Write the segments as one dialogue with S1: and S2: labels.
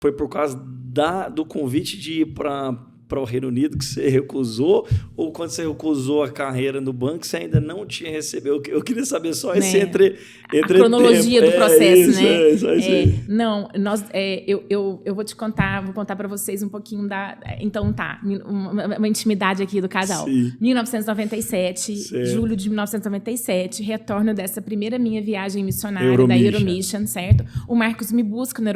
S1: foi por causa do convite de ir para o Reino Unido que você recusou, ou quando você recusou a carreira no banco, você ainda não tinha recebido? Eu queria saber só esse entre
S2: a cronologia do processo,
S1: isso,
S2: né? Não, eu vou contar para vocês um pouquinho então uma intimidade aqui do casal.
S1: Sim.
S2: 1997, certo. Julho de 1997, retorno dessa primeira minha viagem missionária da Euromission, certo? O Marcos me busca no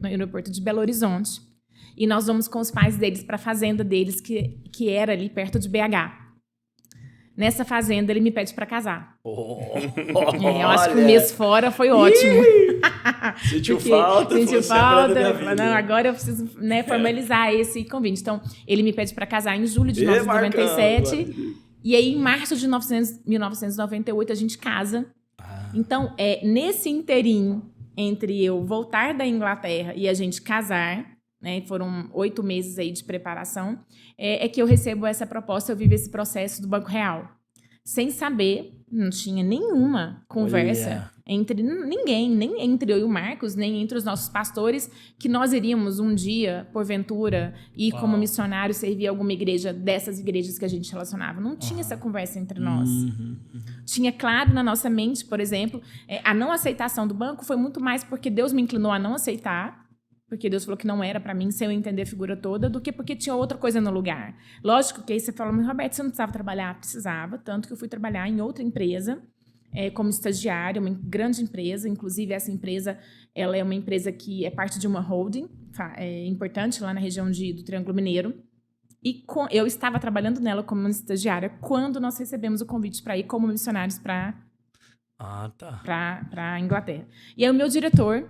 S2: aeroporto de Belo Horizonte. E nós vamos com os pais deles para a fazenda deles, que era ali perto de BH. Nessa fazenda, ele me pede para casar. Eu acho que um mês fora foi ótimo.
S1: Sentiu falta.
S2: Não, agora eu preciso formalizar esse convite. Então, ele me pede para casar em julho de 1997. E aí, em março de 1998, a gente casa. Então, nesse interim entre eu voltar da Inglaterra e a gente casar... foram 8 meses aí de preparação, é que eu recebo essa proposta, eu vivo esse processo do Banco Real. Sem saber, não tinha nenhuma conversa entre ninguém, nem entre eu e o Marcos, nem entre os nossos pastores, que nós iríamos um dia, porventura, ir como missionário, servir alguma igreja dessas igrejas que a gente relacionava. Não tinha essa conversa entre nós. Tinha claro na nossa mente, por exemplo, a não aceitação do banco foi muito mais porque Deus me inclinou a não aceitar, porque Deus falou que não era para mim, sem eu entender a figura toda, do que porque tinha outra coisa no lugar. Lógico que aí você fala, mas Roberto, você não precisava trabalhar? Precisava, tanto que eu fui trabalhar em outra empresa, como estagiária, uma grande empresa, inclusive essa empresa, ela é uma empresa que é parte de uma holding, importante lá na região do Triângulo Mineiro, e eu estava trabalhando nela como uma estagiária quando nós recebemos o convite para ir como missionários para a Inglaterra. E aí o meu diretor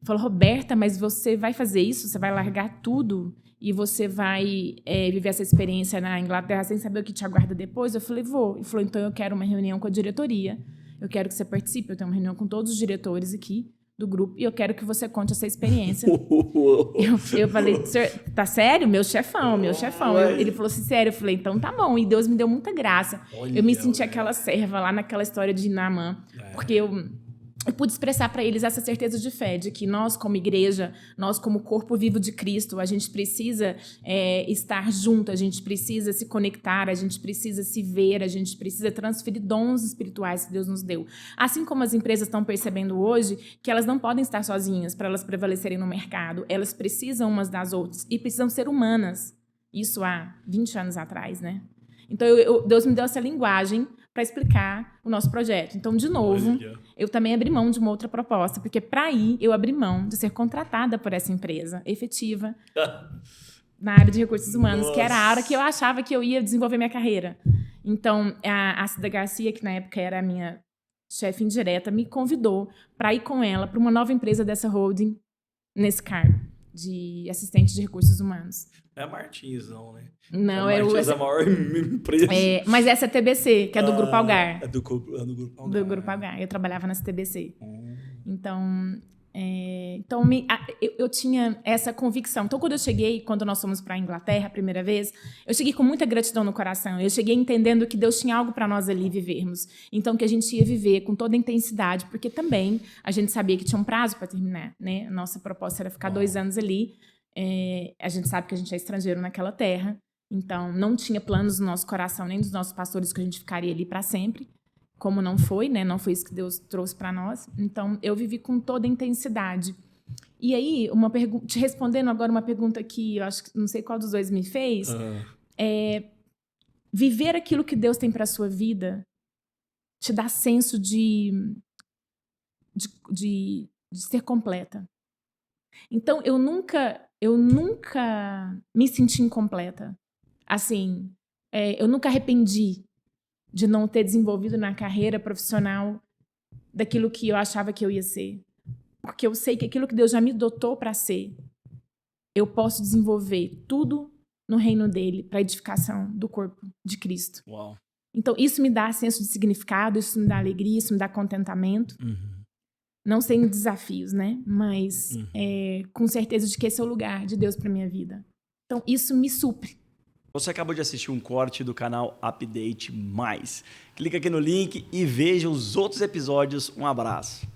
S2: falou, Roberta, mas você vai fazer isso? Você vai largar tudo e você vai viver essa experiência na Inglaterra sem saber o que te aguarda depois? Eu falei, vou. Ele falou, então eu quero uma reunião com a diretoria. Eu quero que você participe. Eu tenho uma reunião com todos os diretores aqui do grupo e eu quero que você conte essa experiência. Eu falei, tá sério? Meu chefão. Ele falou assim, sério? Eu falei, então tá bom. E Deus me deu muita graça. Eu me senti aquela serva lá naquela história de Naamã, porque eu pude expressar para eles essa certeza de fé, de que nós, como igreja, nós, como corpo vivo de Cristo, a gente precisa estar junto, a gente precisa se conectar, a gente precisa se ver, a gente precisa transferir dons espirituais que Deus nos deu. Assim como as empresas estão percebendo hoje que elas não podem estar sozinhas para elas prevalecerem no mercado, elas precisam umas das outras e precisam ser humanas. Isso há 20 anos atrás, né? Então, Deus me deu essa linguagem para explicar o nosso projeto. Então, de novo, eu também abri mão de uma outra proposta, porque para ir, eu abri mão de ser contratada por essa empresa efetiva na área de recursos humanos, que era a área que eu achava que eu ia desenvolver minha carreira. Então, a Cida Garcia, que na época era a minha chefe indireta, me convidou para ir com ela para uma nova empresa dessa holding nesse cargo de assistente de recursos humanos.
S1: É a Martins, não, né?
S2: Não,
S1: é a maior empresa.
S2: Mas essa é a TBC, que é do Grupo Algar.
S1: É do Grupo Algar.
S2: Do Grupo Algar. Eu trabalhava nessa TBC. Então, eu tinha essa convicção. Então, quando nós fomos para a Inglaterra a primeira vez, eu cheguei com muita gratidão no coração. Eu cheguei entendendo que Deus tinha algo para nós ali vivermos. Então, que a gente ia viver com toda a intensidade, porque também a gente sabia que tinha um prazo para terminar, né? A nossa proposta era ficar 2 anos ali. A gente sabe que a gente é estrangeiro naquela terra. Então, não tinha planos no nosso coração, nem dos nossos pastores, que a gente ficaria ali para sempre. Como não foi, né? Não foi isso que Deus trouxe para nós. Então, eu vivi com toda a intensidade. E aí, te respondendo agora uma pergunta que eu acho que não sei qual dos dois me fez, viver aquilo que Deus tem para a sua vida te dá senso de ser completa. Então, eu nunca me senti incompleta. Assim, eu nunca arrependi de não ter desenvolvido na carreira profissional daquilo que eu achava que eu ia ser. Porque eu sei que aquilo que Deus já me dotou para ser, eu posso desenvolver tudo no reino dele para a edificação do corpo de Cristo.
S1: Uau.
S2: Então, isso me dá senso de significado, isso me dá alegria, isso me dá contentamento. Não sem desafios, né? Mas com certeza de que esse é o lugar de Deus para minha vida. Então, isso me supre.
S1: Você acabou de assistir um corte do canal Update Mais. Clica aqui no link e veja os outros episódios. Um abraço.